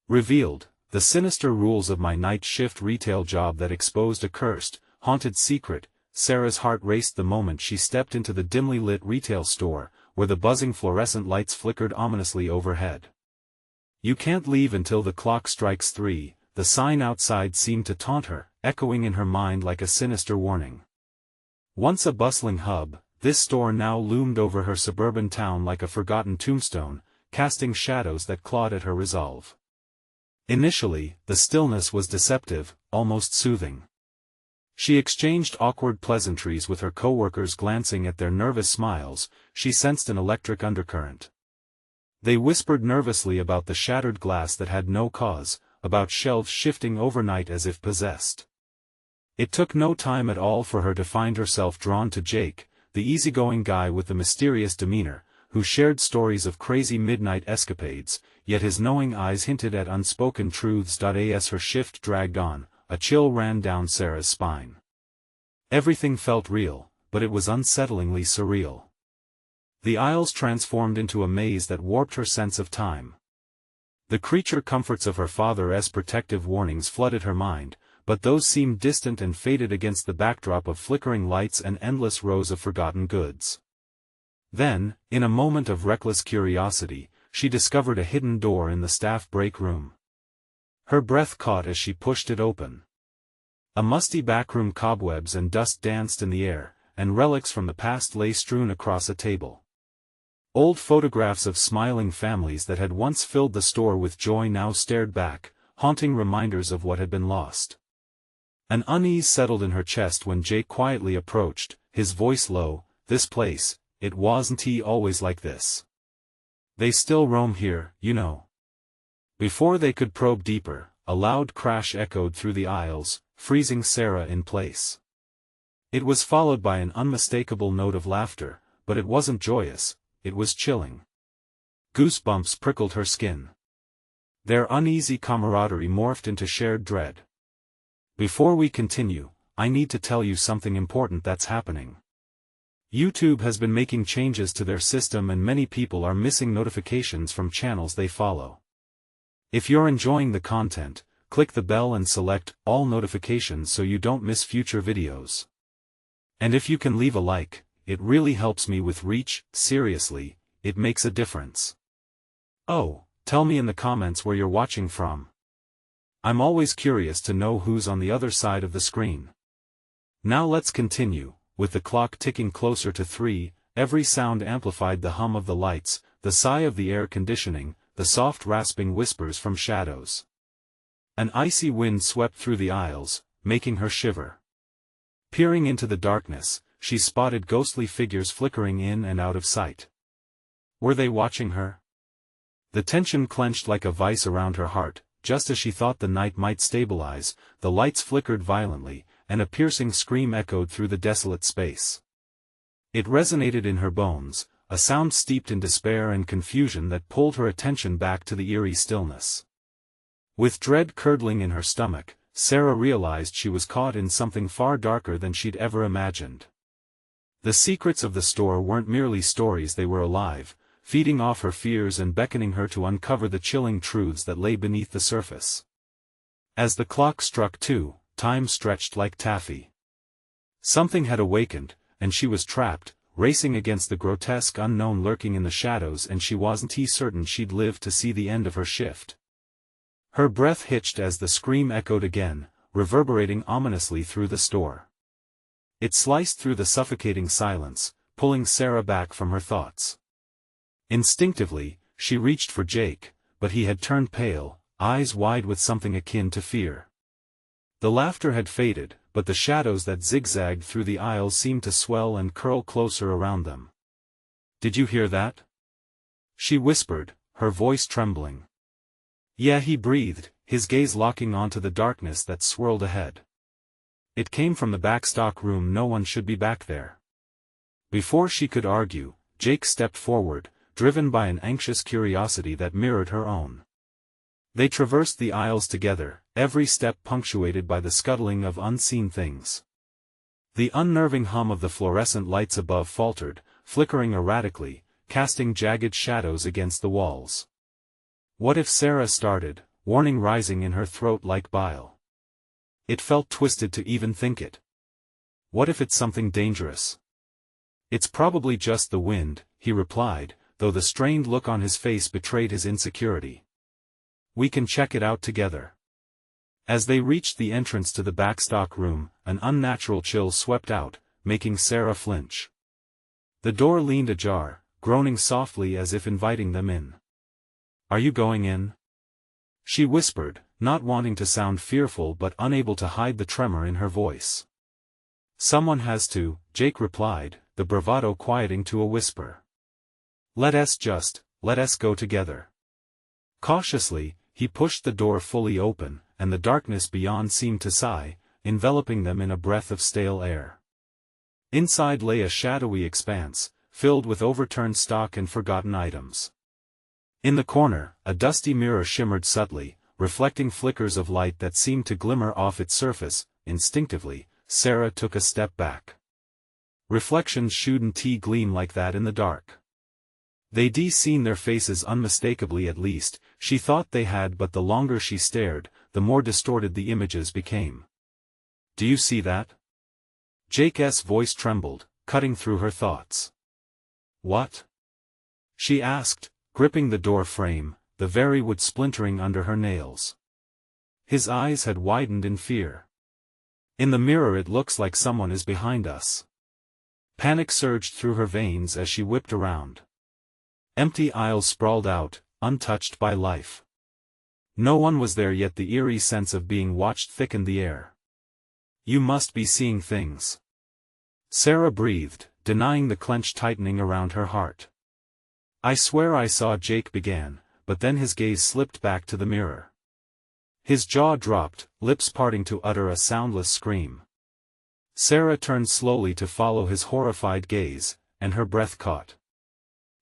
Revealed, the sinister rules of my night shift retail job that exposed a cursed, haunted secret. Sarah's heart raced the moment she stepped into the dimly lit retail store, where the buzzing fluorescent lights flickered ominously overhead. "You can't leave until the clock strikes 3, the sign outside seemed to taunt her, echoing in her mind like a sinister warning. Once a bustling hub, this store now loomed over her suburban town like a forgotten tombstone, casting shadows that clawed at her resolve. Initially, the stillness was deceptive, almost soothing. She exchanged awkward pleasantries with her coworkers, glancing at their nervous smiles. She sensed an electric undercurrent. They whispered nervously about the shattered glass that had no cause, about shelves shifting overnight as if possessed. It took no time at all for her to find herself drawn to Jake, the easygoing guy with the mysterious demeanor, who shared stories of crazy midnight escapades, yet his knowing eyes hinted at unspoken truths. As her shift dragged on, a chill ran down Sarah's spine. Everything felt real, but it was unsettlingly surreal. The aisles transformed into a maze that warped her sense of time. The creature comforts of her father's protective warnings flooded her mind, but those seemed distant and faded against the backdrop of flickering lights and endless rows of forgotten goods. Then, in a moment of reckless curiosity, she discovered a hidden door in the staff break room. Her breath caught as she pushed it open. A musty backroom, cobwebs and dust danced in the air, and relics from the past lay strewn across a table. Old photographs of smiling families that had once filled the store with joy now stared back, haunting reminders of what had been lost. An unease settled in her chest when Jake quietly approached, his voice low. "This place, it wasn't always like this. They still roam here, you know." Before they could probe deeper, a loud crash echoed through the aisles, freezing Sarah in place. It was followed by an unmistakable note of laughter, but it wasn't joyous, it was chilling. Goosebumps prickled her skin. Their uneasy camaraderie morphed into shared dread. "Before we continue, I need to tell you something important that's happening. YouTube has been making changes to their system and many people are missing notifications from channels they follow. If you're enjoying the content, click the bell and select all notifications so you don't miss future videos. And if you can leave a like, it really helps me with reach. Seriously, it makes a difference. Oh, tell me in the comments where you're watching from. I'm always curious to know who's on the other side of the screen. Now let's continue. With the clock ticking closer to 3, every sound amplified: the hum of the lights, the sigh of the air conditioning, the soft rasping whispers from shadows. An icy wind swept through the aisles, making her shiver. Peering into the darkness, she spotted ghostly figures flickering in and out of sight. Were they watching her? The tension clenched like a vice around her heart. Just as she thought the night might stabilize, the lights flickered violently, and a piercing scream echoed through the desolate space. It resonated in her bones, a sound steeped in despair and confusion that pulled her attention back to the eerie stillness. With dread curdling in her stomach, Sarah realized she was caught in something far darker than she'd ever imagined. The secrets of the store weren't merely stories, they were alive, feeding off her fears and beckoning her to uncover the chilling truths that lay beneath the surface. As the clock struck 2, time stretched like taffy. Something had awakened, and she was trapped, racing against the grotesque unknown lurking in the shadows, and she wasn't certain she'd live to see the end of her shift. Her breath hitched as the scream echoed again, reverberating ominously through the store. It sliced through the suffocating silence, pulling Sarah back from her thoughts. Instinctively, she reached for Jake, but he had turned pale, eyes wide with something akin to fear. The laughter had faded, but the shadows that zigzagged through the aisles seemed to swell and curl closer around them. "Did you hear that?" she whispered, her voice trembling. "Yeah," he breathed, his gaze locking onto the darkness that swirled ahead. "It came from the back stock room. No one should be back there." Before she could argue, Jake stepped forward, driven by an anxious curiosity that mirrored her own. They traversed the aisles together, every step punctuated by the scuttling of unseen things. The unnerving hum of the fluorescent lights above faltered, flickering erratically, casting jagged shadows against the walls. What if Sarah started? warning rising in her throat like bile. It felt twisted to even think it. What if it's something dangerous? It's probably just the wind, he replied, though the strained look on his face betrayed his insecurity. We can check it out together. As they reached the entrance to the backstock room, an unnatural chill swept out, making Sarah flinch. The door leaned ajar, groaning softly as if inviting them in. Are you going in? She whispered, not wanting to sound fearful but unable to hide the tremor in her voice. Someone has to, Jake replied, the bravado quieting to a whisper. Let us go together. Cautiously, he pushed the door fully open, and the darkness beyond seemed to sigh, enveloping them in a breath of stale air. Inside lay a shadowy expanse, filled with overturned stock and forgotten items. In the corner, a dusty mirror shimmered subtly, reflecting flickers of light that seemed to glimmer off its surface. Instinctively, Sarah took a step back. Reflections shouldn't gleam like that in the dark. They'd seen their faces unmistakably at least, she thought they had, but the longer she stared, the more distorted the images became. Do you see that? Jake's voice trembled, cutting through her thoughts. What? She asked, gripping the door frame, the very wood splintering under her nails. His eyes had widened in fear. In the mirror it looks like someone is behind us. Panic surged through her veins as she whipped around. Empty aisles sprawled out, untouched by life. No one was there, yet the eerie sense of being watched thickened the air. You must be seeing things. Sarah breathed, denying the clenched tightening around her heart. I swear I saw, Jake began, but then his gaze slipped back to the mirror. His jaw dropped, lips parting to utter a soundless scream. Sarah turned slowly to follow his horrified gaze, and her breath caught.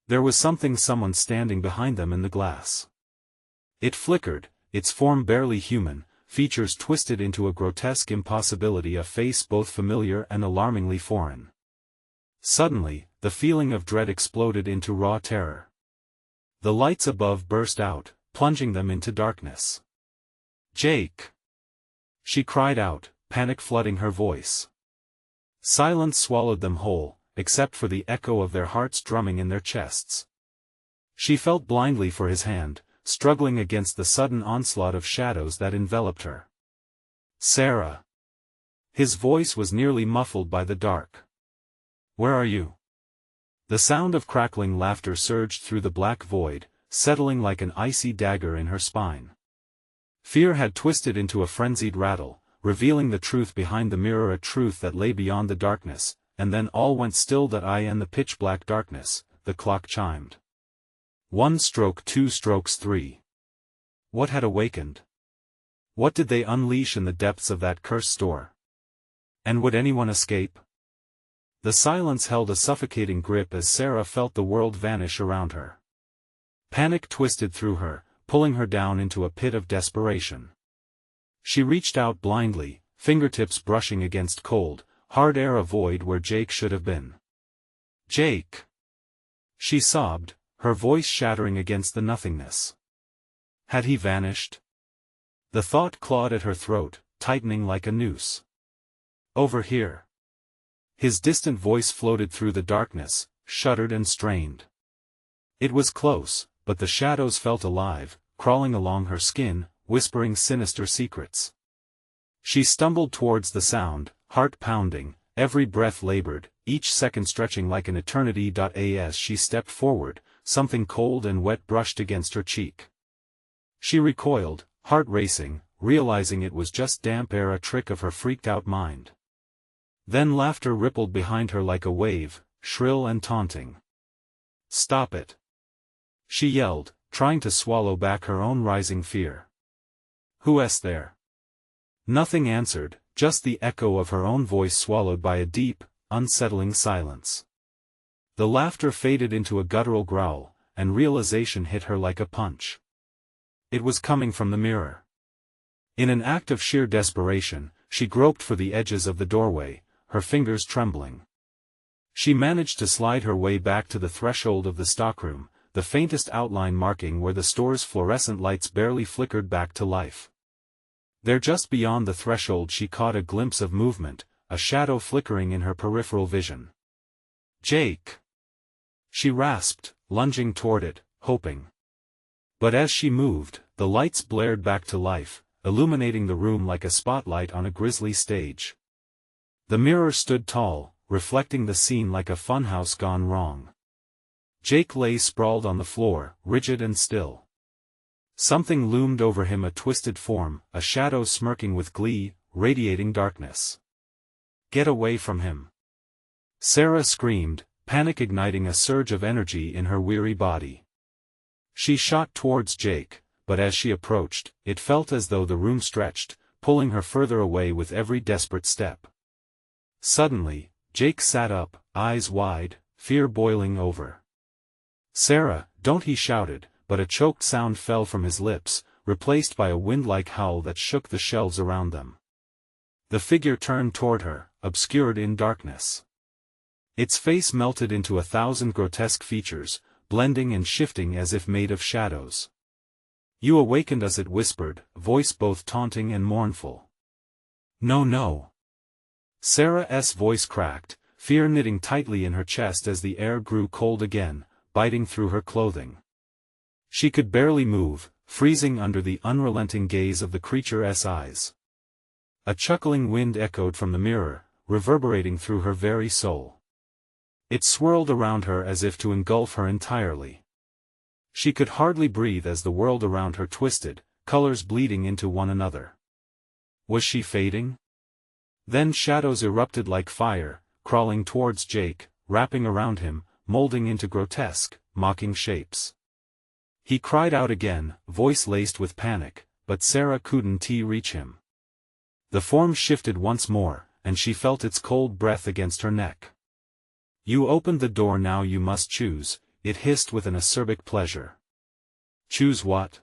There was someone standing behind them in the glass. It flickered, its form barely human, features twisted into a grotesque impossibility, a face both familiar and alarmingly foreign. Suddenly, the feeling of dread exploded into raw terror. The lights above burst out, plunging them into darkness. Jake! She cried out, panic flooding her voice. Silence swallowed them whole, except for the echo of their hearts drumming in their chests. She felt blindly for his hand, struggling against the sudden onslaught of shadows that enveloped her. Sarah! His voice was nearly muffled by the dark. Where are you? The sound of crackling laughter surged through the black void, settling like an icy dagger in her spine. Fear had twisted into a frenzied rattle, revealing the truth behind the mirror, a truth that lay beyond the darkness, and then all went still. That eye and the pitch-black darkness, the clock chimed. 1 stroke, 2 strokes, 3. What had awakened? What did they unleash in the depths of that cursed store? And would anyone escape? The silence held a suffocating grip as Sarah felt the world vanish around her. Panic twisted through her, pulling her down into a pit of desperation. She reached out blindly, fingertips brushing against cold, hard air, a void where Jake should have been. Jake! She sobbed, her voice shattering against the nothingness. Had he vanished? The thought clawed at her throat, tightening like a noose. Over here. His distant voice floated through the darkness, shuddered and strained. It was close, but the shadows felt alive, crawling along her skin, whispering sinister secrets. She stumbled towards the sound, heart pounding, every breath labored, each second stretching like an eternity. As she stepped forward, something cold and wet brushed against her cheek. She recoiled, heart racing, realizing it was just damp air, a trick of her freaked-out mind. Then laughter rippled behind her like a wave, shrill and taunting. Stop it! She yelled, trying to swallow back her own rising fear. Who's there? Nothing answered, just the echo of her own voice swallowed by a deep, unsettling silence. The laughter faded into a guttural growl, and realization hit her like a punch. It was coming from the mirror. In an act of sheer desperation, she groped for the edges of the doorway, her fingers trembling. She managed to slide her way back to the threshold of the stockroom, the faintest outline marking where the store's fluorescent lights barely flickered back to life. There just beyond the threshold she caught a glimpse of movement, a shadow flickering in her peripheral vision. "Jake!" she rasped, lunging toward it, hoping. But as she moved, the lights blared back to life, illuminating the room like a spotlight on a grisly stage. The mirror stood tall, reflecting the scene like a funhouse gone wrong. Jake lay sprawled on the floor, rigid and still. Something loomed over him, a twisted form, a shadow smirking with glee, radiating darkness. "Get away from him!" Sarah screamed, panic igniting a surge of energy in her weary body. She shot towards Jake, but as she approached, it felt as though the room stretched, pulling her further away with every desperate step. Suddenly, Jake sat up, eyes wide, fear boiling over. "Sarah, don't!" he shouted, but a choked sound fell from his lips, replaced by a wind-like howl that shook the shelves around them. The figure turned toward her, obscured in darkness. Its face melted into 1,000 grotesque features, blending and shifting as if made of shadows. "You awakened us," it whispered, voice both taunting and mournful. "No, no." Sarah's voice cracked, fear knitting tightly in her chest as the air grew cold again, biting through her clothing. She could barely move, freezing under the unrelenting gaze of the creature's eyes. A chuckling wind echoed from the mirror, reverberating through her very soul. It swirled around her as if to engulf her entirely. She could hardly breathe as the world around her twisted, colors bleeding into one another. Was she fading? Then shadows erupted like fire, crawling towards Jake, wrapping around him, molding into grotesque, mocking shapes. He cried out again, voice laced with panic, but Sarah couldn't reach him. The form shifted once more, and she felt its cold breath against her neck. "You opened the door, now you must choose," it hissed with an acerbic pleasure. "Choose what?"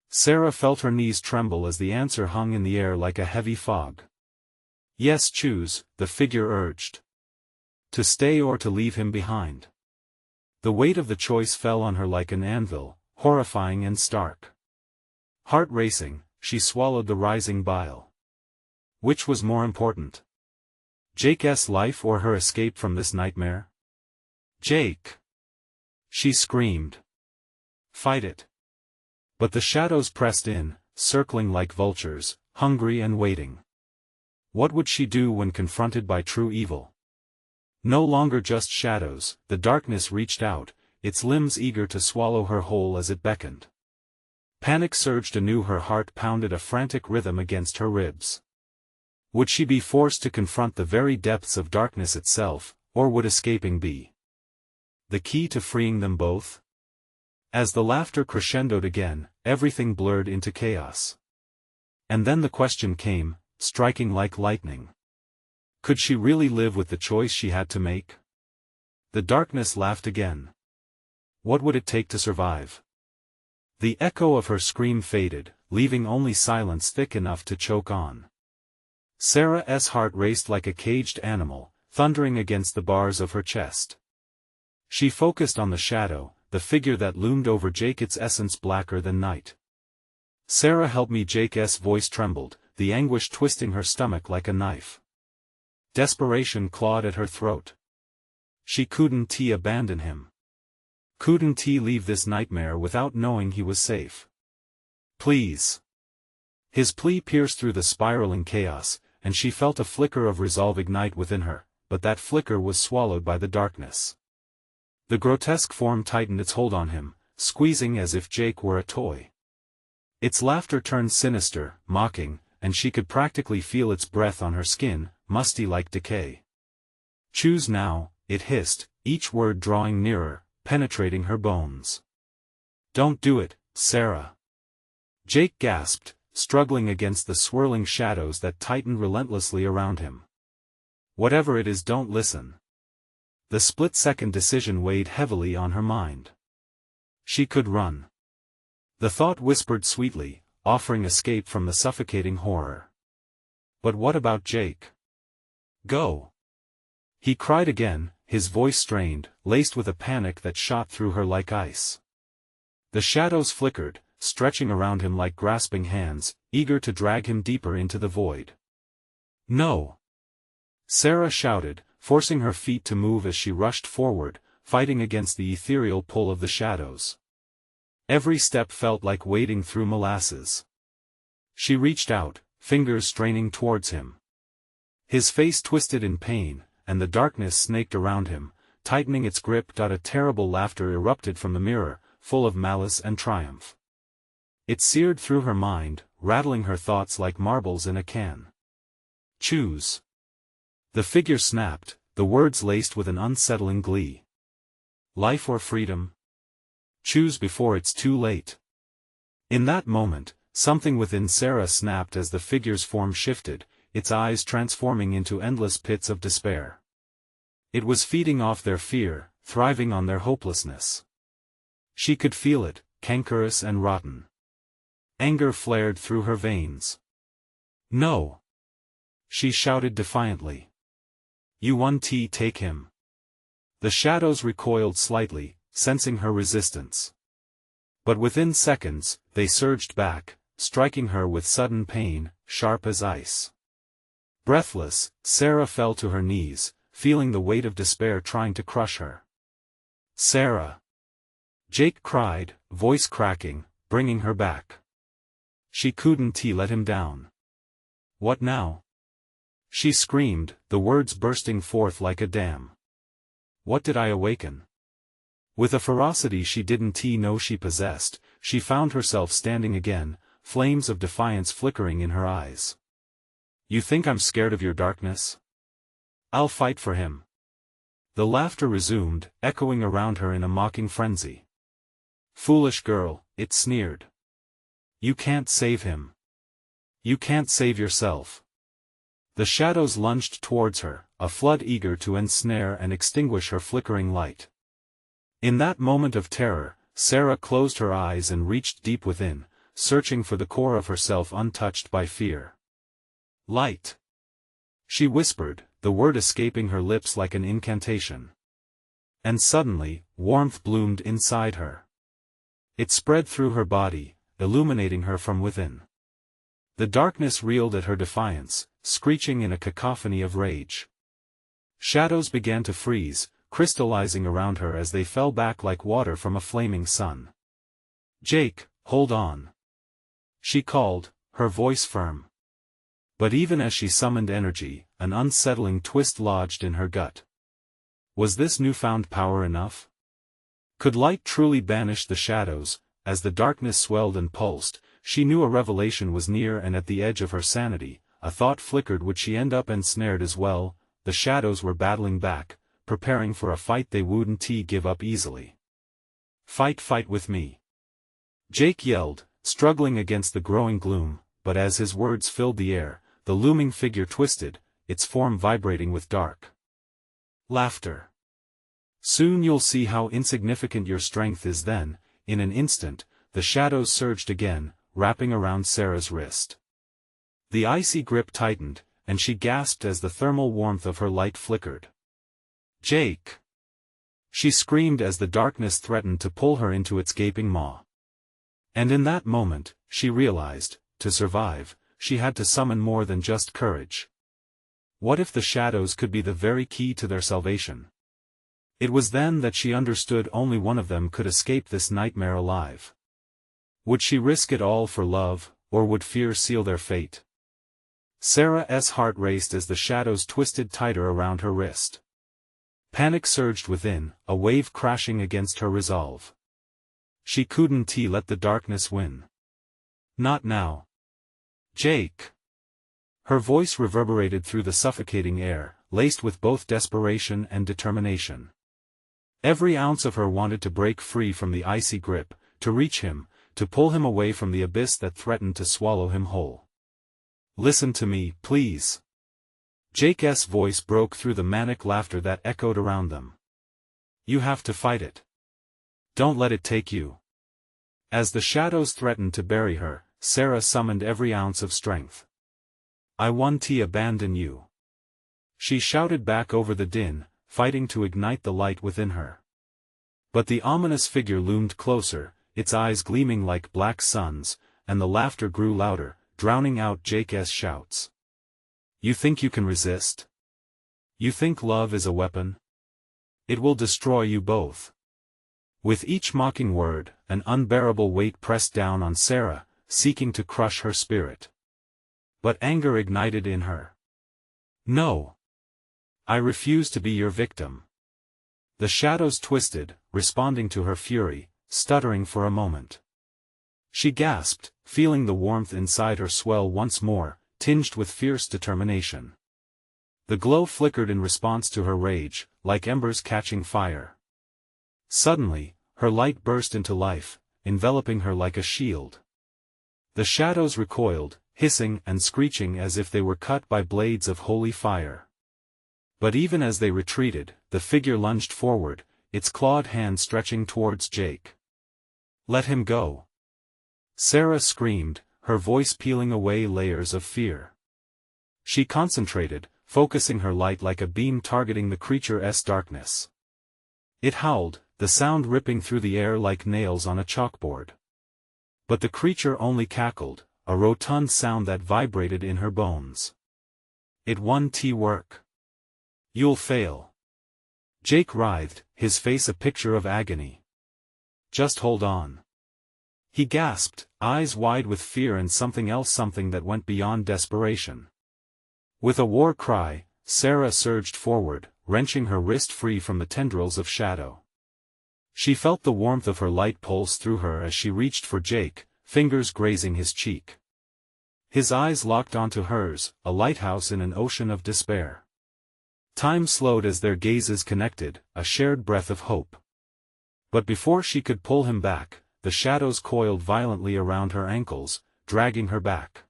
Sarah felt her knees tremble as the answer hung in the air like a heavy fog. "Yes, choose," the figure urged. "To stay or to leave him behind." The weight of the choice fell on her like an anvil, horrifying and stark. Heart racing, she swallowed the rising bile. Which was more important? Jake's life or her escape from this nightmare? "Jake!" she screamed. "Fight it!" But the shadows pressed in, circling like vultures, hungry and waiting. What would she do when confronted by true evil? No longer just shadows, the darkness reached out, its limbs eager to swallow her whole as it beckoned. Panic surged anew, her heart pounded a frantic rhythm against her ribs. Would she be forced to confront the very depths of darkness itself, or would escaping be the key to freeing them both? As the laughter crescendoed again, everything blurred into chaos. And then the question came, striking like lightning. Could she really live with the choice she had to make? The darkness laughed again. What would it take to survive? The echo of her scream faded, leaving only silence thick enough to choke on. Sarah's heart raced like a caged animal, thundering against the bars of her chest. She focused on the shadow, the figure that loomed over Jake, its essence blacker than night. "Sarah, help me!" Jake's voice trembled, the anguish twisting her stomach like a knife. Desperation clawed at her throat. She couldn't abandon him. Couldn't leave this nightmare without knowing he was safe. "Please!" His plea pierced through the spiraling chaos, and she felt a flicker of resolve ignite within her, but that flicker was swallowed by the darkness. The grotesque form tightened its hold on him, squeezing as if Jake were a toy. Its laughter turned sinister, mocking, and she could practically feel its breath on her skin, musty like decay. "Choose now," it hissed, each word drawing nearer, penetrating her bones. "Don't do it, Sarah!" Jake gasped, struggling against the swirling shadows that tightened relentlessly around him. "Whatever it is, don't listen." The split-second decision weighed heavily on her mind. She could run. The thought whispered sweetly, offering escape from the suffocating horror. But what about Jake? "Go!" he cried again, his voice strained, laced with a panic that shot through her like ice. The shadows flickered, stretching around him like grasping hands, eager to drag him deeper into the void. "No!" Sarah shouted, forcing her feet to move as she rushed forward, fighting against the ethereal pull of the shadows. Every step felt like wading through molasses. She reached out, fingers straining towards him. His face twisted in pain, and the darkness snaked around him, tightening its grip. A terrible laughter erupted from the mirror, full of malice and triumph. It seared through her mind, rattling her thoughts like marbles in a can. "Choose." The figure snapped, the words laced with an unsettling glee. "Life or freedom? Choose before it's too late." In that moment, something within Sarah snapped as the figure's form shifted, its eyes transforming into endless pits of despair. It was feeding off their fear, thriving on their hopelessness. She could feel it, cankerous and rotten. Anger flared through her veins. "No!" she shouted defiantly. "You won't take him." The shadows recoiled slightly, sensing her resistance. But within seconds, they surged back, striking her with sudden pain, sharp as ice. Breathless, Sarah fell to her knees, feeling the weight of despair trying to crush her. "Sarah!" Jake cried, voice cracking, bringing her back. She couldn't let him down. "What now?" she screamed, the words bursting forth like a dam. "What did I awaken?" With a ferocity she didn't know she possessed, she found herself standing again, flames of defiance flickering in her eyes. "You think I'm scared of your darkness? I'll fight for him." The laughter resumed, echoing around her in a mocking frenzy. "Foolish girl," it sneered. "You can't save him. You can't save yourself." The shadows lunged towards her, a flood eager to ensnare and extinguish her flickering light. In that moment of terror, Sarah closed her eyes and reached deep within, searching for the core of herself untouched by fear. "Light!" she whispered, the word escaping her lips like an incantation. And suddenly, warmth bloomed inside her. It spread through her body, illuminating her from within. The darkness reeled at her defiance, screeching in a cacophony of rage. Shadows began to freeze, crystallizing around her as they fell back like water from a flaming sun. "Jake, hold on!" she called, her voice firm. But even as she summoned energy, an unsettling twist lodged in her gut. Was this newfound power enough? Could light truly banish the shadows? As the darkness swelled and pulsed, she knew a revelation was near, and at the edge of her sanity, a thought flickered: would she end up ensnared as well? The shadows were battling back, preparing for a fight they wouldn't give up easily. Fight with me!" Jake yelled, struggling against the growing gloom, but as his words filled the air, the looming figure twisted, its form vibrating with dark laughter. "Soon you'll see how insignificant your strength is then." In an instant, the shadows surged again, wrapping around Sarah's wrist. The icy grip tightened, and she gasped as the thermal warmth of her light flickered. "Jake!" she screamed as the darkness threatened to pull her into its gaping maw. And in that moment, she realized, to survive, she had to summon more than just courage. What if the shadows could be the very key to their salvation? It was then that she understood only one of them could escape this nightmare alive. Would she risk it all for love, or would fear seal their fate? Sarah's heart raced as the shadows twisted tighter around her wrist. Panic surged within, a wave crashing against her resolve. She couldn't let the darkness win. Not now. "Jake!" Her voice reverberated through the suffocating air, laced with both desperation and determination. Every ounce of her wanted to break free from the icy grip, to reach him, to pull him away from the abyss that threatened to swallow him whole. "Listen to me, please." Jake's voice broke through the manic laughter that echoed around them. "You have to fight it. Don't let it take you." As the shadows threatened to bury her, Sarah summoned every ounce of strength. "I won't abandon you," she shouted back over the din, fighting to ignite the light within her. But the ominous figure loomed closer, its eyes gleaming like black suns, and the laughter grew louder, drowning out Jake's shouts. You think you can resist? You think love is a weapon? It will destroy you both. With each mocking word, an unbearable weight pressed down on Sarah, seeking to crush her spirit. But anger ignited in her. No. I refuse to be your victim. The shadows twisted, responding to her fury, stuttering for a moment. She gasped, feeling the warmth inside her swell once more, tinged with fierce determination. The glow flickered in response to her rage, like embers catching fire. Suddenly, her light burst into life, enveloping her like a shield. The shadows recoiled, hissing and screeching as if they were cut by blades of holy fire. But even as they retreated, the figure lunged forward, its clawed hand stretching towards Jake. Let him go. Sarah screamed, her voice peeling away layers of fear. She concentrated, focusing her light like a beam targeting the creature's darkness. It howled, the sound ripping through the air like nails on a chalkboard. But the creature only cackled, a rotund sound that vibrated in her bones. It won't work. You'll fail. Jake writhed, his face a picture of agony. Just hold on. He gasped, eyes wide with fear and something else, something that went beyond desperation. With a war cry, Sarah surged forward, wrenching her wrist free from the tendrils of shadow. She felt the warmth of her light pulse through her as she reached for Jake, fingers grazing his cheek. His eyes locked onto hers, a lighthouse in an ocean of despair. Time slowed as their gazes connected, a shared breath of hope. But before she could pull him back, the shadows coiled violently around her ankles, dragging her back.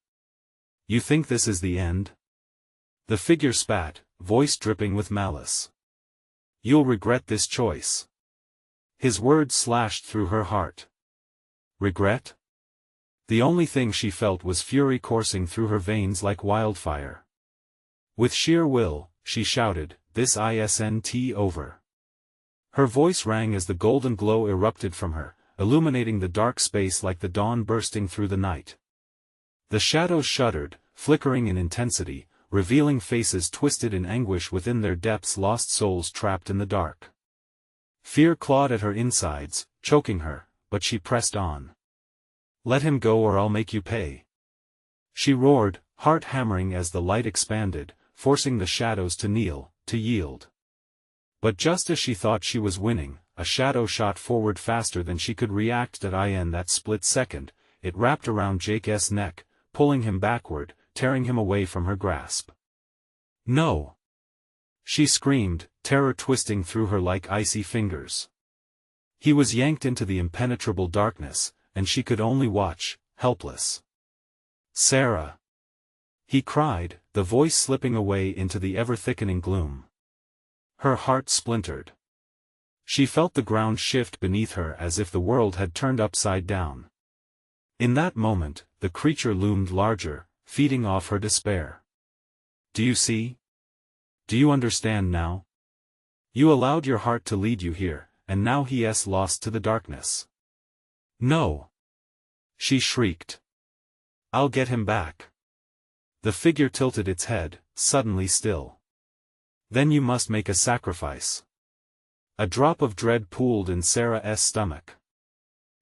You think this is the end? The figure spat, voice dripping with malice. You'll regret this choice. His words slashed through her heart. Regret? The only thing she felt was fury coursing through her veins like wildfire. With sheer will, she shouted, "This isn't over." Her voice rang as the golden glow erupted from her, illuminating the dark space like the dawn bursting through the night. The shadows shuddered, flickering in intensity, revealing faces twisted in anguish within their depths, lost souls trapped in the dark. Fear clawed at her insides, choking her, but she pressed on. Let him go or I'll make you pay. She roared, heart hammering as the light expanded, forcing the shadows to kneel, to yield. But just as she thought she was winning, a shadow shot forward faster than she could react. In that split second, it wrapped around Jake's neck, pulling him backward, tearing him away from her grasp. No! She screamed, terror twisting through her like icy fingers. He was yanked into the impenetrable darkness, and she could only watch, helpless. Sarah! He cried, the voice slipping away into the ever-thickening gloom. Her heart splintered. She felt the ground shift beneath her as if the world had turned upside down. In that moment, the creature loomed larger, feeding off her despair. Do you see? Do you understand now? You allowed your heart to lead you here, and now he's lost to the darkness. No! She shrieked. I'll get him back. The figure tilted its head, suddenly still. Then you must make a sacrifice. A drop of dread pooled in Sarah's stomach.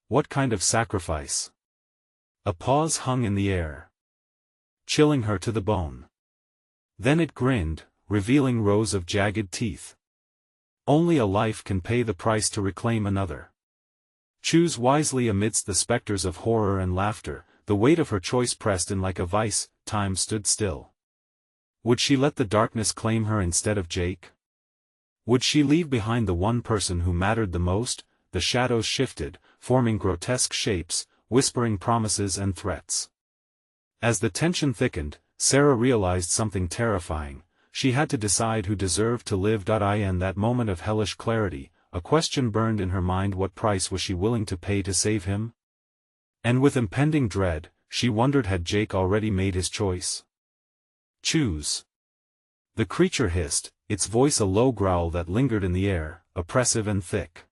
What kind of sacrifice? A pause hung in the air, chilling her to the bone. Then it grinned, revealing rows of jagged teeth. Only a life can pay the price to reclaim another. Choose wisely amidst the specters of horror and laughter. The weight of her choice pressed in like a vice. Time stood still. Would she let the darkness claim her instead of Jake? Would she leave behind the one person who mattered the most? The shadows shifted, forming grotesque shapes, whispering promises and threats. As the tension thickened, Sarah realized something terrifying. She had to decide who deserved to live. In that moment of hellish clarity, a question burned in her mind: what price was she willing to pay to save him? And with impending dread, she wondered, had Jake already made his choice? Choose. The creature hissed, its voice a low growl that lingered in the air, oppressive and thick.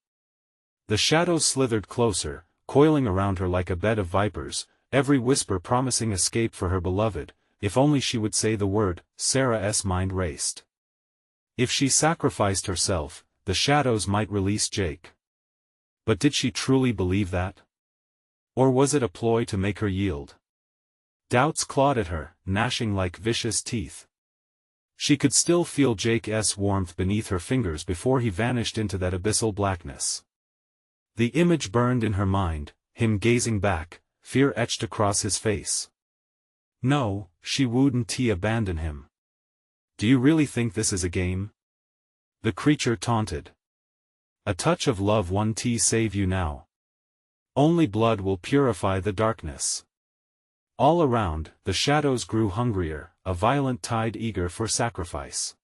The shadows slithered closer, coiling around her like a bed of vipers, every whisper promising escape for her beloved. If only she would say the word. Sarah's mind raced. If she sacrificed herself, the shadows might release Jake. But did she truly believe that? Or was it a ploy to make her yield? Doubts clawed at her, gnashing like vicious teeth. She could still feel Jake's warmth beneath her fingers before he vanished into that abyssal blackness. The image burned in her mind, him gazing back, fear etched across his face. No, she wouldn't abandon him. Do you really think this is a game? The creature taunted. A touch of love won't save you now. Only blood will purify the darkness. All around, the shadows grew hungrier, a violent tide eager for sacrifice.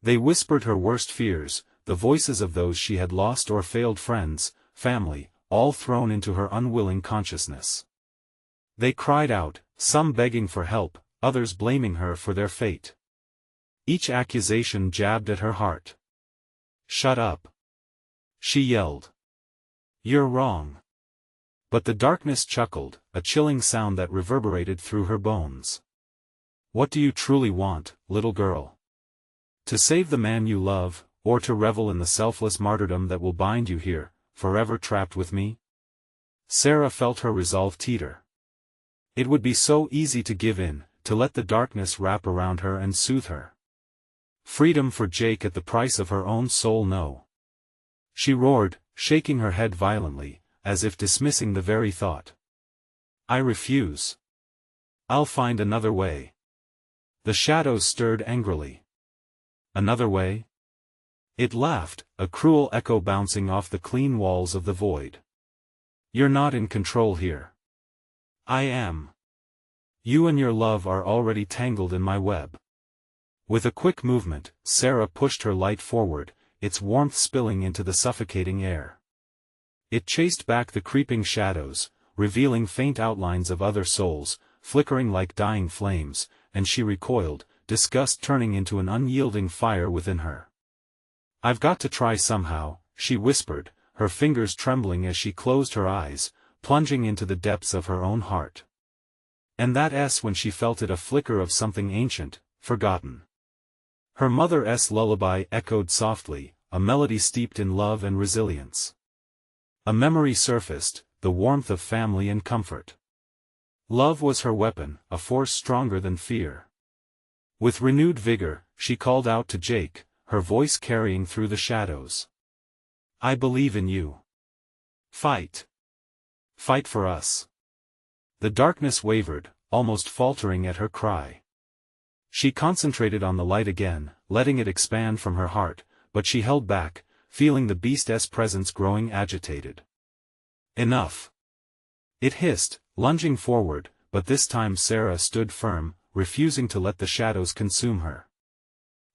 They whispered her worst fears, the voices of those she had lost or failed friends, family, all thrown into her unwilling consciousness. They cried out, some begging for help, others blaming her for their fate. Each accusation jabbed at her heart. Shut up! She yelled. You're wrong. But the darkness chuckled, a chilling sound that reverberated through her bones. What do you truly want, little girl? To save the man you love, or to revel in the selfless martyrdom that will bind you here, forever trapped with me? Sarah felt her resolve teeter. It would be so easy to give in, to let the darkness wrap around her and soothe her. Freedom for Jake at the price of her own soul, no. She roared, shaking her head violently, as if dismissing the very thought. I refuse. I'll find another way. The shadows stirred angrily. Another way? It laughed, a cruel echo bouncing off the clean walls of the void. You're not in control here. I am. You and your love are already tangled in my web. With a quick movement, Sarah pushed her light forward, its warmth spilling into the suffocating air. It chased back the creeping shadows, revealing faint outlines of other souls, flickering like dying flames, and she recoiled, disgust turning into an unyielding fire within her. I've got to try somehow, she whispered, her fingers trembling as she closed her eyes, plunging into the depths of her own heart. And that's when she felt it, a flicker of something ancient, forgotten. Her mother's lullaby echoed softly, a melody steeped in love and resilience. A memory surfaced, the warmth of family and comfort. Love was her weapon, a force stronger than fear. With renewed vigor, she called out to Jake, her voice carrying through the shadows. I believe in you. Fight. Fight for us. The darkness wavered, almost faltering at her cry. She concentrated on the light again, letting it expand from her heart, but she held back, feeling the beast's presence growing agitated. Enough. It hissed, lunging forward, but this time Sarah stood firm, refusing to let the shadows consume her.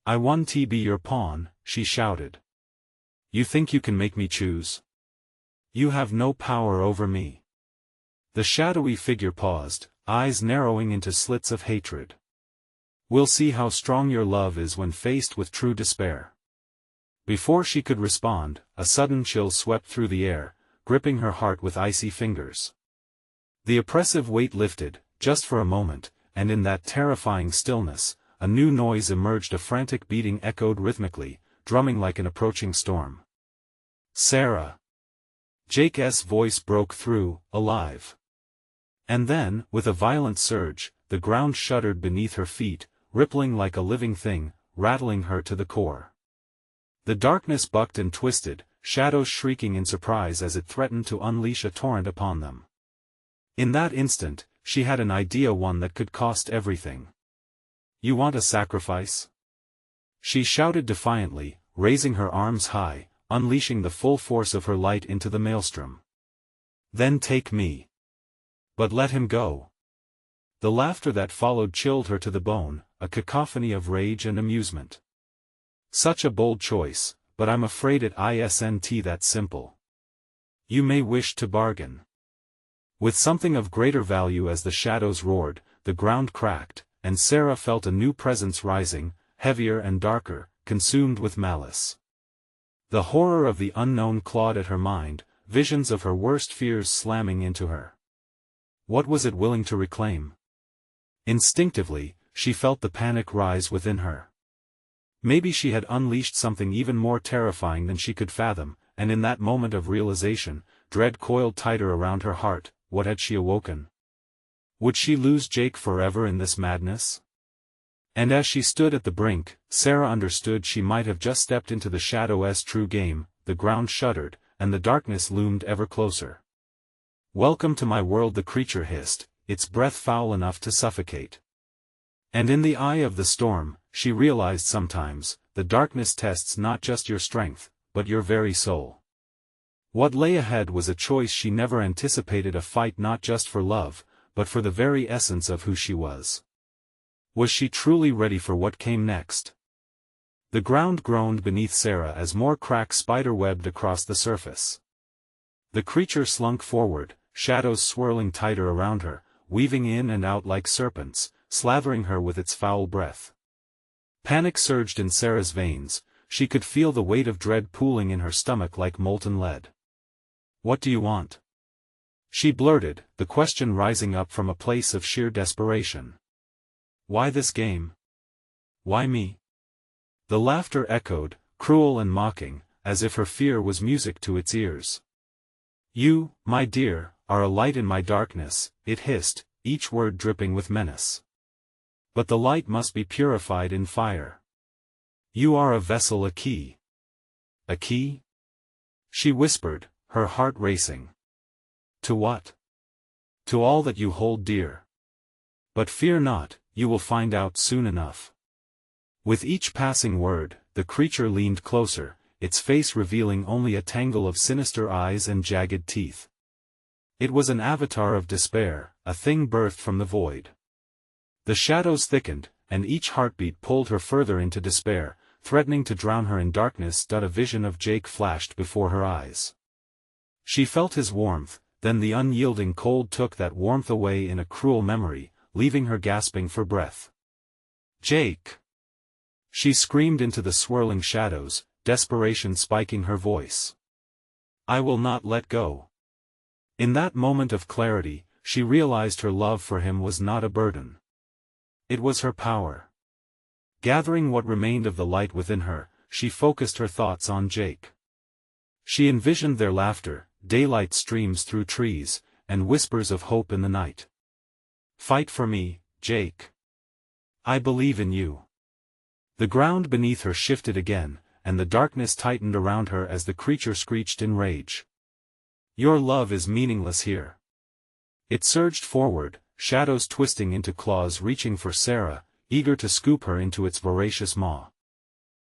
I want to be your pawn, she shouted. You think you can make me choose? You have no power over me. The shadowy figure paused, eyes narrowing into slits of hatred. We'll see how strong your love is when faced with true despair. Before she could respond, a sudden chill swept through the air, gripping her heart with icy fingers. The oppressive weight lifted, just for a moment, and in that terrifying stillness, a new noise emerged, a frantic beating echoed rhythmically, drumming like an approaching storm. Sarah! Jake's voice broke through, alive. And then, with a violent surge, the ground shuddered beneath her feet, rippling like a living thing, rattling her to the core. The darkness bucked and twisted, shadows shrieking in surprise as it threatened to unleash a torrent upon them. In that instant, she had an idea, one that could cost everything. You want a sacrifice? She shouted defiantly, raising her arms high, unleashing the full force of her light into the maelstrom. Then take me. But let him go. The laughter that followed chilled her to the bone, a cacophony of rage and amusement. Such a bold choice, but I'm afraid it isn't that simple. You may wish to bargain. With something of greater value. As the shadows roared, the ground cracked, and Sarah felt a new presence rising, heavier and darker, consumed with malice. The horror of the unknown clawed at her mind, visions of her worst fears slamming into her. What was it willing to reclaim? Instinctively, she felt the panic rise within her. Maybe she had unleashed something even more terrifying than she could fathom, and in that moment of realization, dread coiled tighter around her heart. What had she awoken? Would she lose Jake forever in this madness? And as she stood at the brink, Sarah understood she might have just stepped into the Shadow's true game. The ground shuddered, and the darkness loomed ever closer. "Welcome to my world," the creature hissed, its breath foul enough to suffocate. And in the eye of the storm, she realized sometimes, the darkness tests not just your strength, but your very soul. What lay ahead was a choice she never anticipated, a fight not just for love, but for the very essence of who she was. Was she truly ready for what came next? The ground groaned beneath Sarah as more cracks spider-webbed across the surface. The creature slunk forward, shadows swirling tighter around her, weaving in and out like serpents, slavering her with its foul breath. Panic surged in Sarah's veins. She could feel the weight of dread pooling in her stomach like molten lead. "What do you want?" she blurted, the question rising up from a place of sheer desperation. "Why this game? Why me?" The laughter echoed, cruel and mocking, as if her fear was music to its ears. "You, my dear, are a light in my darkness," it hissed, each word dripping with menace. "But the light must be purified in fire. You are a vessel, a key." "A key?" she whispered, her heart racing. "To what?" "To all that you hold dear. But fear not, you will find out soon enough." With each passing word, the creature leaned closer, its face revealing only a tangle of sinister eyes and jagged teeth. It was an avatar of despair, a thing birthed from the void. The shadows thickened, and each heartbeat pulled her further into despair, threatening to drown her in darkness. A vision of Jake flashed before her eyes. She felt his warmth, then the unyielding cold took that warmth away in a cruel memory, leaving her gasping for breath. "Jake!" she screamed into the swirling shadows, desperation spiking her voice. "I will not let go." In that moment of clarity, she realized her love for him was not a burden. It was her power. Gathering what remained of the light within her, she focused her thoughts on Jake. She envisioned their laughter, daylight streams through trees, and whispers of hope in the night. "Fight for me, Jake. I believe in you." The ground beneath her shifted again, and the darkness tightened around her as the creature screeched in rage. "Your love is meaningless here." It surged forward, shadows twisting into claws reaching for Sarah, eager to scoop her into its voracious maw.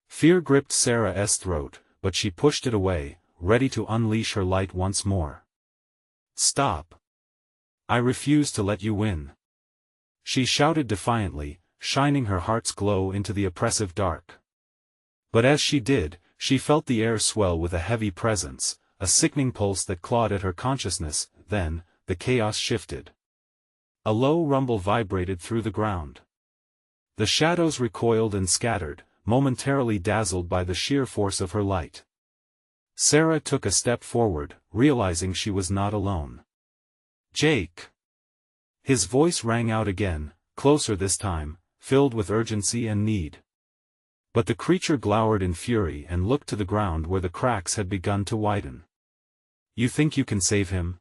Fear gripped Sarah's throat, but she pushed it away, ready to unleash her light once more. "Stop. I refuse to let you win," she shouted defiantly, shining her heart's glow into the oppressive dark. But as she did, she felt the air swell with a heavy presence, a sickening pulse that clawed at her consciousness. Then, the chaos shifted. A low rumble vibrated through the ground. The shadows recoiled and scattered, momentarily dazzled by the sheer force of her light. Sarah took a step forward, realizing she was not alone. "Jake!" His voice rang out again, closer this time, filled with urgency and need. But the creature glowered in fury and looked to the ground where the cracks had begun to widen. "You think you can save him?"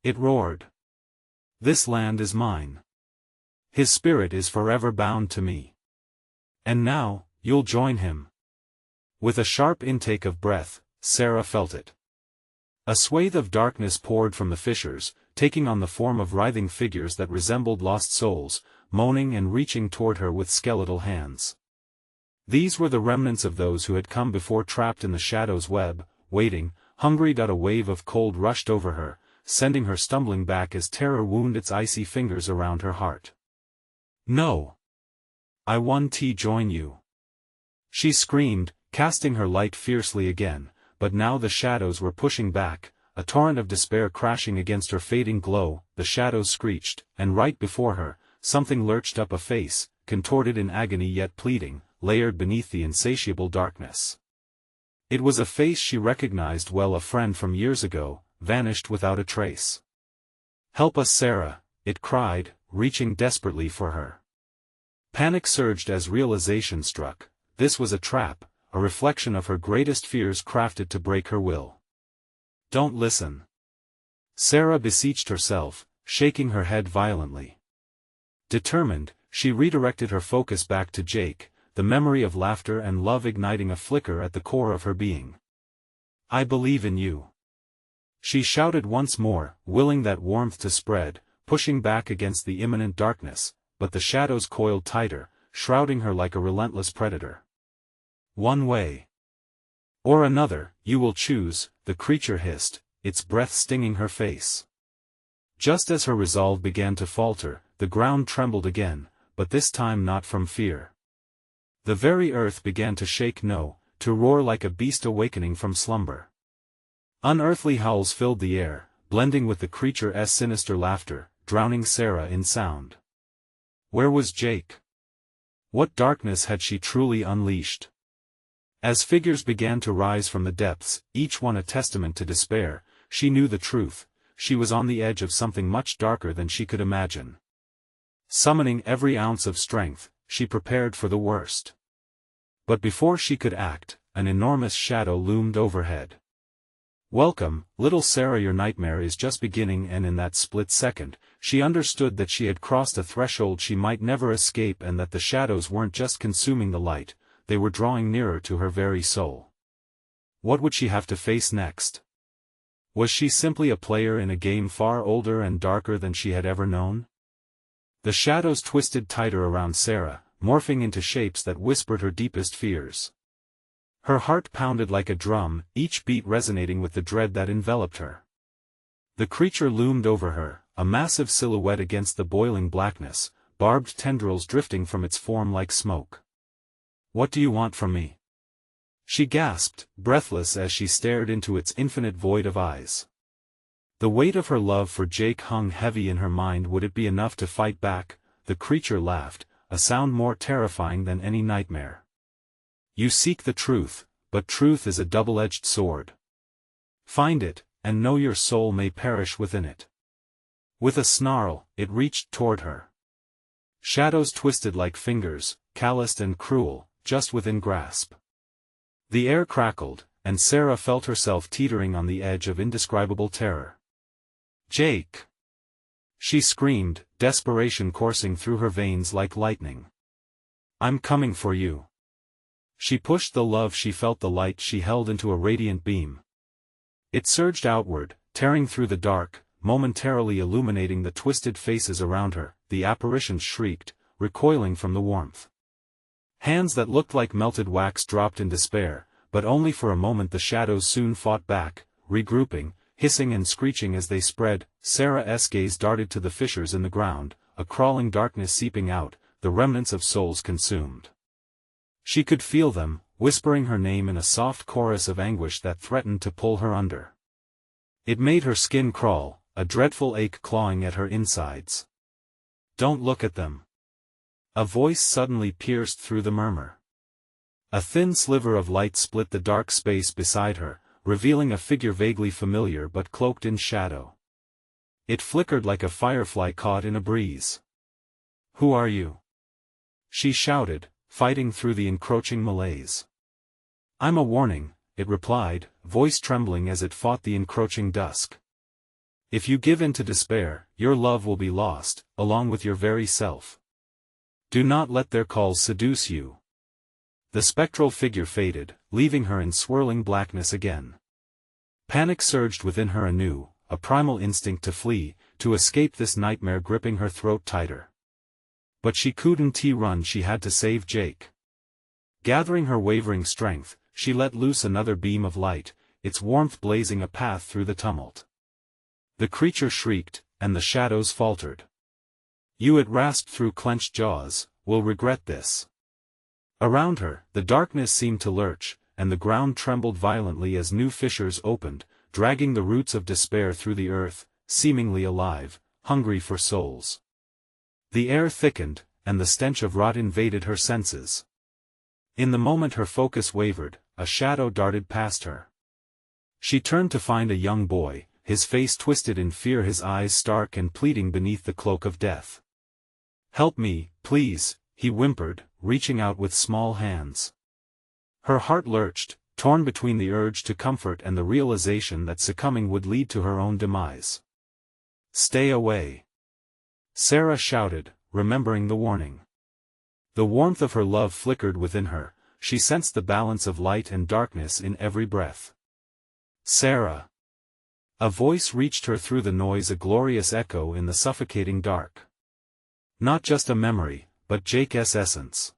it roared. "This land is mine. His spirit is forever bound to me. And now, you'll join him." With a sharp intake of breath, Sarah felt it. A swathe of darkness poured from the fissures, taking on the form of writhing figures that resembled lost souls, moaning and reaching toward her with skeletal hands. These were the remnants of those who had come before, trapped in the shadow's web, waiting, hungry. A wave of cold rushed over her, sending her stumbling back as terror wound its icy fingers around her heart. "No! I want to join you!" she screamed, casting her light fiercely again, but now the shadows were pushing back, a torrent of despair crashing against her fading glow. The shadows screeched, and right before her, something lurched up, a face, contorted in agony yet pleading, layered beneath the insatiable darkness. It was a face she recognized well, a friend from years ago, vanished without a trace. "Help us, Sarah," it cried, reaching desperately for her. Panic surged as realization struck. This was a trap, a reflection of her greatest fears crafted to break her will. "Don't listen," Sarah beseeched herself, shaking her head violently. Determined, she redirected her focus back to Jake, the memory of laughter and love igniting a flicker at the core of her being. "I believe in you," she shouted once more, willing that warmth to spread, pushing back against the imminent darkness, but the shadows coiled tighter, shrouding her like a relentless predator. "One way or another, you will choose," the creature hissed, its breath stinging her face. Just as her resolve began to falter, the ground trembled again, but this time not from fear. The very earth began to shake, to roar like a beast awakening from slumber. Unearthly howls filled the air, blending with the creature's sinister laughter, drowning Sarah in sound. Where was Jake? What darkness had she truly unleashed? As figures began to rise from the depths, each one a testament to despair, she knew the truth: she was on the edge of something much darker than she could imagine. Summoning every ounce of strength, she prepared for the worst. But before she could act, an enormous shadow loomed overhead. "Welcome, little Sarah, your nightmare is just beginning," and in that split second, she understood that she had crossed a threshold she might never escape, and that the shadows weren't just consuming the light, they were drawing nearer to her very soul. What would she have to face next? Was she simply a player in a game far older and darker than she had ever known? The shadows twisted tighter around Sarah, morphing into shapes that whispered her deepest fears. Her heart pounded like a drum, each beat resonating with the dread that enveloped her. The creature loomed over her, a massive silhouette against the boiling blackness, barbed tendrils drifting from its form like smoke. "What do you want from me?" she gasped, breathless as she stared into its infinite void of eyes. The weight of her love for Jake hung heavy in her mind. Would it be enough to fight back? The creature laughed, a sound more terrifying than any nightmare. "You seek the truth, but truth is a double-edged sword. Find it, and know your soul may perish within it." With a snarl, it reached toward her. Shadows twisted like fingers, calloused and cruel, just within grasp. The air crackled, and Sarah felt herself teetering on the edge of indescribable terror. "Jake!" she screamed, desperation coursing through her veins like lightning. "I'm coming for you." She pushed the love she felt, the light she held, into a radiant beam. It surged outward, tearing through the dark, momentarily illuminating the twisted faces around her. The apparitions shrieked, recoiling from the warmth. Hands that looked like melted wax dropped in despair, but only for a moment. The shadows soon fought back, regrouping, hissing and screeching as they spread. Sarah's gaze darted to the fissures in the ground, a crawling darkness seeping out, the remnants of souls consumed. She could feel them, whispering her name in a soft chorus of anguish that threatened to pull her under. It made her skin crawl, a dreadful ache clawing at her insides. "Don't look at them," a voice suddenly pierced through the murmur. A thin sliver of light split the dark space beside her, revealing a figure vaguely familiar but cloaked in shadow. It flickered like a firefly caught in a breeze. "Who are you?" she shouted, fighting through the encroaching malaise. "I'm a warning," it replied, voice trembling as it fought the encroaching dusk. "If you give in to despair, your love will be lost, along with your very self. Do not let their calls seduce you." The spectral figure faded, leaving her in swirling blackness again. Panic surged within her anew, a primal instinct to flee, to escape this nightmare gripping her throat tighter. But she couldn't run, she had to save Jake. Gathering her wavering strength, she let loose another beam of light, its warmth blazing a path through the tumult. The creature shrieked, and the shadows faltered. "You," it rasped through clenched jaws, "will regret this." Around her, the darkness seemed to lurch, and the ground trembled violently as new fissures opened, dragging the roots of despair through the earth, seemingly alive, hungry for souls. The air thickened, and the stench of rot invaded her senses. In the moment her focus wavered, a shadow darted past her. She turned to find a young boy, his face twisted in fear, his eyes stark and pleading beneath the cloak of death. "Help me, please," he whimpered, reaching out with small hands. Her heart lurched, torn between the urge to comfort and the realization that succumbing would lead to her own demise. "Stay away!" Sarah shouted, remembering the warning. The warmth of her love flickered within her, she sensed the balance of light and darkness in every breath. "Sarah!" A voice reached her through the noise, a glorious echo in the suffocating dark. Not just a memory, but Jake's essence.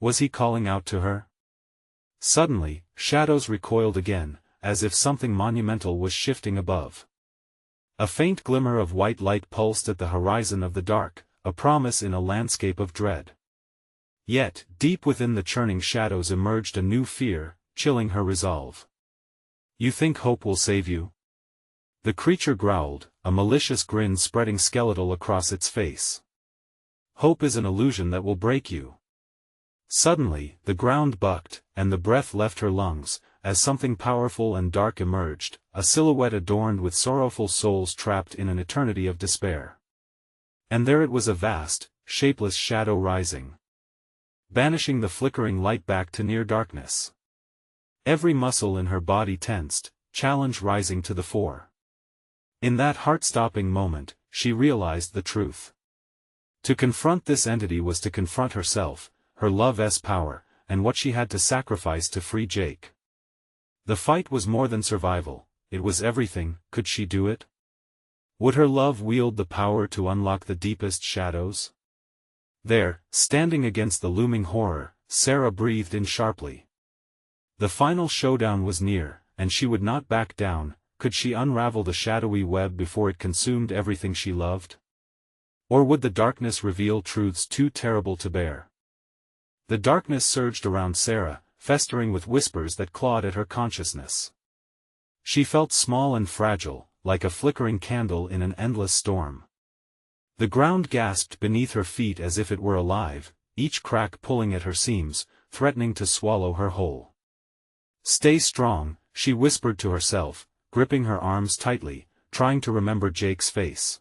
Was he calling out to her? Suddenly, shadows recoiled again, as if something monumental was shifting above. A faint glimmer of white light pulsed at the horizon of the dark, a promise in a landscape of dread. Yet, deep within the churning shadows emerged a new fear, chilling her resolve. "You think hope will save you?" The creature growled, a malicious grin spreading skeletal across its face. "Hope is an illusion that will break you." Suddenly, the ground bucked, and the breath left her lungs, as something powerful and dark emerged, a silhouette adorned with sorrowful souls trapped in an eternity of despair. And there it was, a vast, shapeless shadow rising, banishing the flickering light back to near darkness. Every muscle in her body tensed, challenge rising to the fore. In that heart-stopping moment, she realized the truth. To confront this entity was to confront herself, her love's power, and what she had to sacrifice to free Jake. The fight was more than survival, it was everything. Could she do it? Would her love wield the power to unlock the deepest shadows? There, standing against the looming horror, Sarah breathed in sharply. The final showdown was near, and she would not back down. Could she unravel the shadowy web before it consumed everything she loved? Or would the darkness reveal truths too terrible to bear? The darkness surged around Sarah, festering with whispers that clawed at her consciousness. She felt small and fragile, like a flickering candle in an endless storm. The ground gasped beneath her feet as if it were alive, each crack pulling at her seams, threatening to swallow her whole. "Stay strong," she whispered to herself, gripping her arms tightly, trying to remember Jake's face.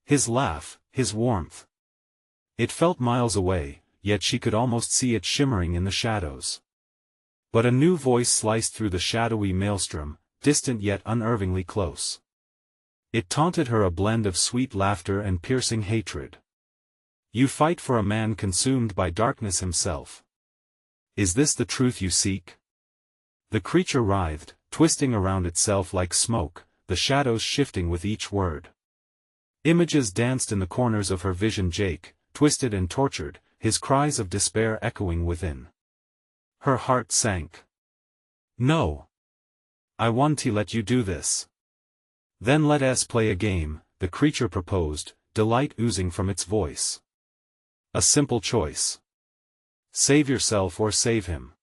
His laugh, his warmth. It felt miles away, yet she could almost see it shimmering in the shadows. But a new voice sliced through the shadowy maelstrom, distant yet unnervingly close. It taunted her, a blend of sweet laughter and piercing hatred. "You fight for a man consumed by darkness himself. Is this the truth you seek?" The creature writhed, twisting around itself like smoke, the shadows shifting with each word. Images danced in the corners of her vision, Jake, twisted and tortured, his cries of despair echoing within. Her heart sank. "No. I want to let you do this." "Then let us play a game," the creature proposed, delight oozing from its voice. "A simple choice. Save yourself or save him."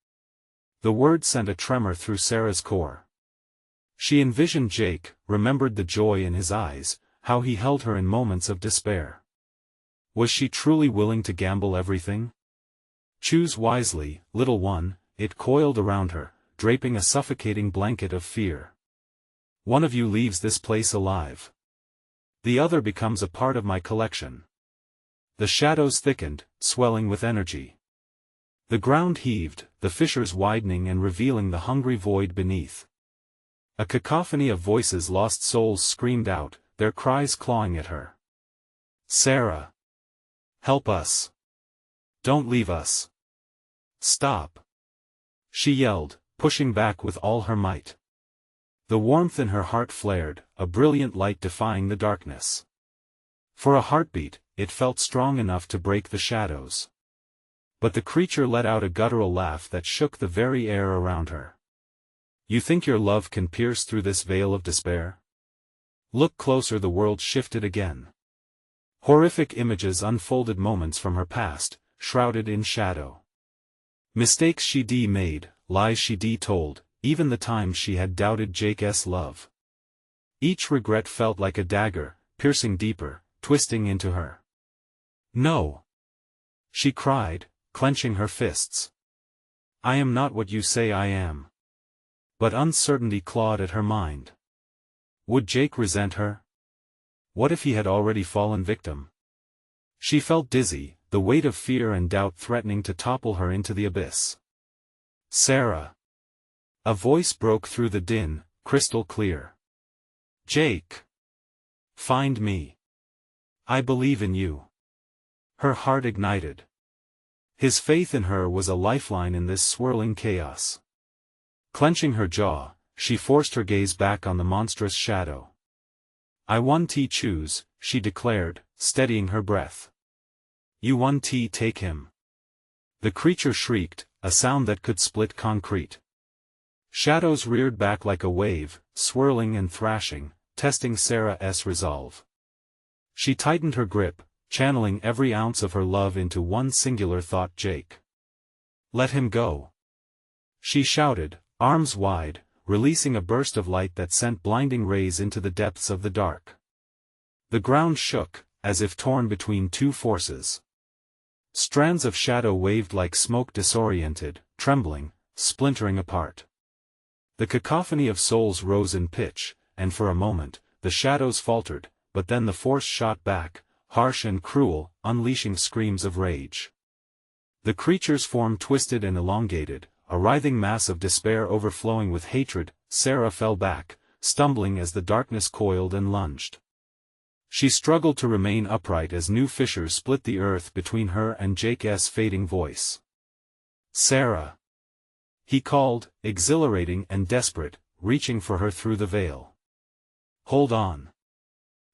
The word sent a tremor through Sarah's core. She envisioned Jake, remembered the joy in his eyes, how he held her in moments of despair. Was she truly willing to gamble everything? "Choose wisely, little one," it coiled around her, draping a suffocating blanket of fear. "One of you leaves this place alive. The other becomes a part of my collection." The shadows thickened, swelling with energy. The ground heaved, the fissures widening and revealing the hungry void beneath. A cacophony of voices, lost souls, screamed out, their cries clawing at her. "Sarah! Help us! Don't leave us! Stop!" she yelled, pushing back with all her might. The warmth in her heart flared, a brilliant light defying the darkness. For a heartbeat, it felt strong enough to break the shadows. But the creature let out a guttural laugh that shook the very air around her. "You think your love can pierce through this veil of despair? Look closer." The world shifted again. Horrific images unfolded, moments from her past, shrouded in shadow. Mistakes she made, lies she told, even the times she had doubted Jake's love. Each regret felt like a dagger, piercing deeper, twisting into her. "No!" she cried, clenching her fists. I am not what you say I am. But uncertainty clawed at her mind. Would Jake resent her? What if he had already fallen victim? She felt dizzy, the weight of fear and doubt threatening to topple her into the abyss. Sarah. A voice broke through the din, crystal clear. Jake. Find me. I believe in you. Her heart ignited. His faith in her was a lifeline in this swirling chaos. Clenching her jaw, she forced her gaze back on the monstrous shadow. I want to choose, she declared, steadying her breath. You want to take him. The creature shrieked, a sound that could split concrete. Shadows reared back like a wave, swirling and thrashing, testing Sarah's resolve. She tightened her grip, channeling every ounce of her love into one singular thought: Jake. Let him go. She shouted, arms wide, releasing a burst of light that sent blinding rays into the depths of the dark. The ground shook, as if torn between two forces. Strands of shadow waved like smoke, disoriented, trembling, splintering apart. The cacophony of souls rose in pitch, and for a moment, the shadows faltered, but then the force shot back, harsh and cruel, unleashing screams of rage. The creature's form twisted and elongated, a writhing mass of despair overflowing with hatred. Sarah fell back, stumbling as the darkness coiled and lunged. She struggled to remain upright as new fissures split the earth between her and Jake's fading voice. Sarah! He called, exhilarating and desperate, reaching for her through the veil. Hold on!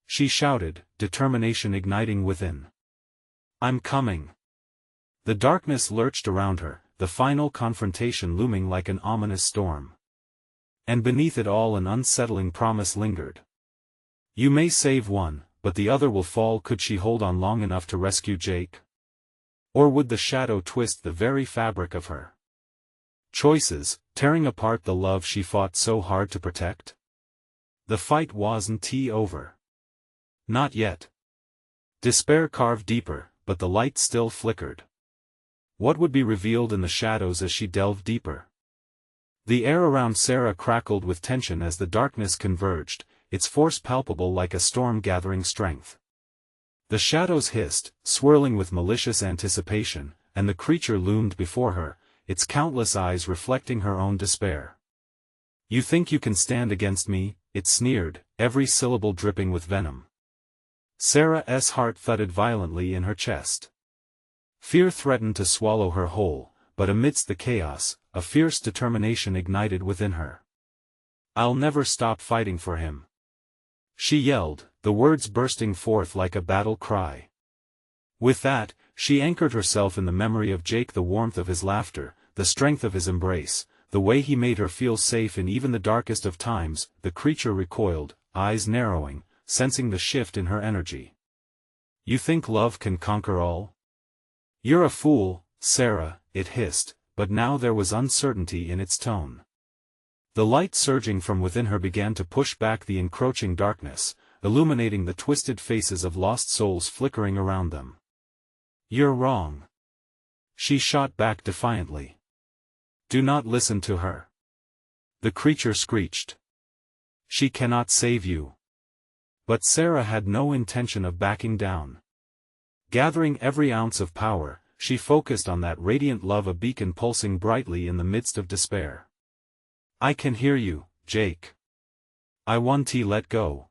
She shouted, determination igniting within. I'm coming! The darkness lurched around her, the final confrontation looming like an ominous storm. And beneath it all an unsettling promise lingered. You may save one, but the other will fall. Could she hold on long enough to rescue Jake? Or would the shadow twist the very fabric of her choices, tearing apart the love she fought so hard to protect? The fight wasn't over. Not yet. Despair carved deeper, but the light still flickered. What would be revealed in the shadows as she delved deeper? The air around Sarah crackled with tension as the darkness converged, its force palpable like a storm gathering strength. The shadows hissed, swirling with malicious anticipation, and the creature loomed before her, its countless eyes reflecting her own despair. You think you can stand against me? It sneered, every syllable dripping with venom. Sarah's heart thudded violently in her chest. Fear threatened to swallow her whole, but amidst the chaos, a fierce determination ignited within her. I'll never stop fighting for him. She yelled, the words bursting forth like a battle cry. With that, she anchored herself in the memory of Jake, the warmth of his laughter, the strength of his embrace, the way he made her feel safe in even the darkest of times. The creature recoiled, eyes narrowing, sensing the shift in her energy. You think love can conquer all? You're a fool, Sarah, it hissed, but now there was uncertainty in its tone. The light surging from within her began to push back the encroaching darkness, illuminating the twisted faces of lost souls flickering around them. You're wrong. She shot back defiantly. Do not listen to her. The creature screeched. She cannot save you. But Sarah had no intention of backing down. Gathering every ounce of power, she focused on that radiant love, a beacon pulsing brightly in the midst of despair. I can hear you, Jake. I want to let go.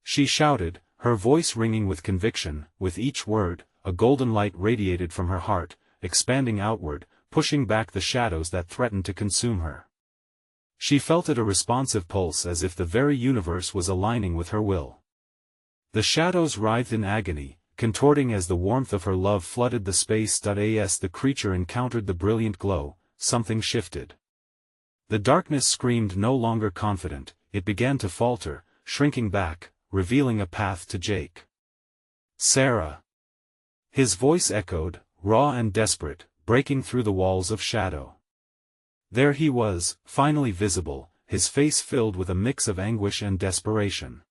She shouted, her voice ringing with conviction. With each word, a golden light radiated from her heart, expanding outward, pushing back the shadows that threatened to consume her. She felt it, a responsive pulse, as if the very universe was aligning with her will. The shadows writhed in agony, contorting as the warmth of her love flooded the space. As the creature encountered the brilliant glow, something shifted. The darkness screamed no longer confident, it began to falter, shrinking back, revealing a path to Jake. Sarah! His voice echoed, raw and desperate, breaking through the walls of shadow. There he was, finally visible, his face filled with a mix of anguish and desperation.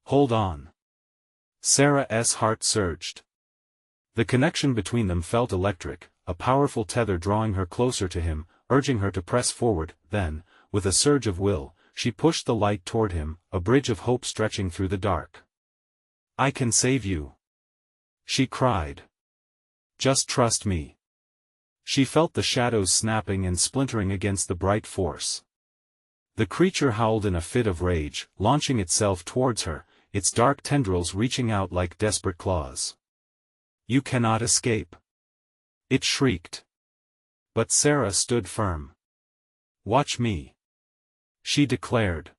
Hold on. Sarah's heart surged. The connection between them felt electric, a powerful tether drawing her closer to him, urging her to press forward. Then, with a surge of will, she pushed the light toward him, a bridge of hope stretching through the dark. "I can save you," she cried. "Just trust me." She felt the shadows snapping and splintering against the bright force. The creature howled in a fit of rage, launching itself towards her, its dark tendrils reaching out like desperate claws. "You cannot escape," it shrieked. But Sarah stood firm. "Watch me," she declared.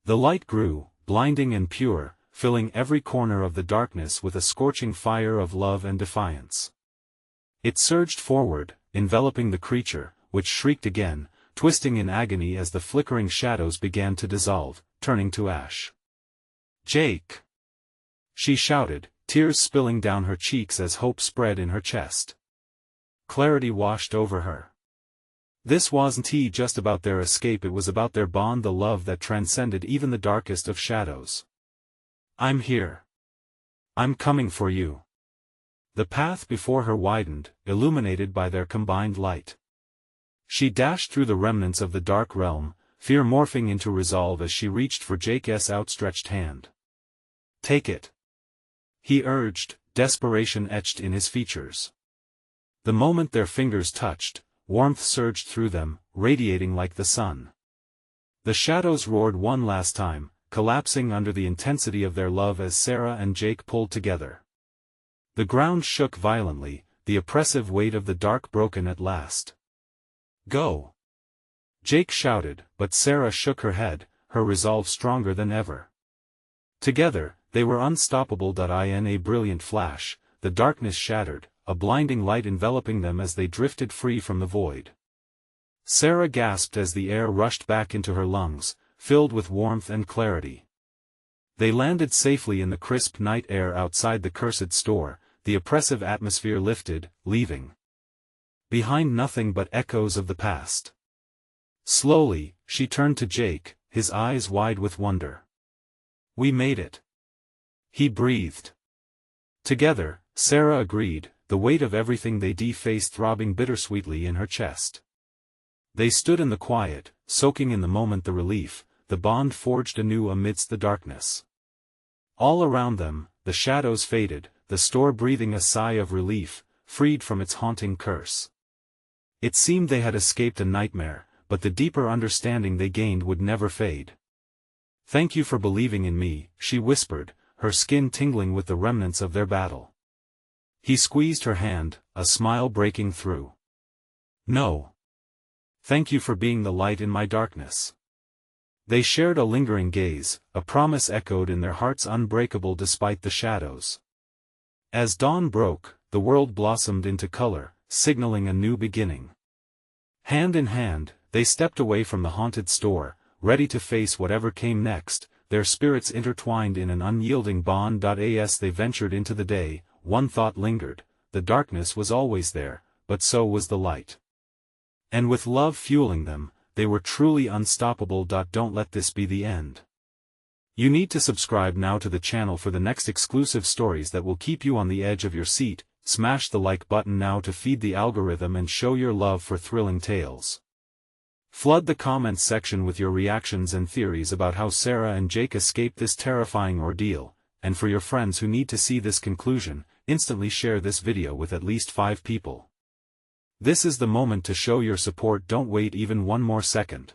The light grew, blinding and pure, filling every corner of the darkness with a scorching fire of love and defiance. It surged forward, enveloping the creature, which shrieked again, twisting in agony as the flickering shadows began to dissolve, turning to ash. "Jake!" she shouted, tears spilling down her cheeks as hope spread in her chest. Clarity washed over her. This wasn't just about their escape, it was about their bond, the love that transcended even the darkest of shadows. "I'm here. I'm coming for you." The path before her widened, illuminated by their combined light. She dashed through the remnants of the dark realm, fear morphing into resolve as she reached for Jake's outstretched hand. "Take it," he urged, desperation etched in his features. The moment their fingers touched, warmth surged through them, radiating like the sun. The shadows roared one last time, collapsing under the intensity of their love as Sarah and Jake pulled together. The ground shook violently, the oppressive weight of the dark broken at last. "Go!" Jake shouted, but Sarah shook her head, her resolve stronger than ever. Together, they were unstoppable. In a brilliant flash, the darkness shattered, a blinding light enveloping them as they drifted free from the void. Sarah gasped as the air rushed back into her lungs, filled with warmth and clarity. They landed safely in the crisp night air outside the cursed store, the oppressive atmosphere lifted, leaving behind nothing but echoes of the past. Slowly, she turned to Jake, his eyes wide with wonder. "We made it," he breathed. Together, Sarah agreed, the weight of everything they faced throbbing bittersweetly in her chest. They stood in the quiet, soaking in the moment, the relief, the bond forged anew amidst the darkness. All around them, the shadows faded, the store breathing a sigh of relief, freed from its haunting curse. It seemed they had escaped a nightmare, but the deeper understanding they gained would never fade. "Thank you for believing in me," she whispered, her skin tingling with the remnants of their battle. He squeezed her hand, a smile breaking through. "No. Thank you for being the light in my darkness." They shared a lingering gaze, a promise echoed in their hearts, unbreakable despite the shadows. As dawn broke, the world blossomed into color, signaling a new beginning. Hand in hand, they stepped away from the haunted store, ready to face whatever came next, their spirits intertwined in an unyielding bond. As they ventured into the day, one thought lingered: the darkness was always there, but so was the light. And with love fueling them, they were truly unstoppable. Don't let this be the end. You need to subscribe now to the channel for the next exclusive stories that will keep you on the edge of your seat. Smash the like button now to feed the algorithm and show your love for thrilling tales. Flood the comments section with your reactions and theories about how Sarah and Jake escaped this terrifying ordeal, and for your friends who need to see this conclusion, instantly share this video with at least 5 people. This is the moment to show your support. Don't wait even one more second.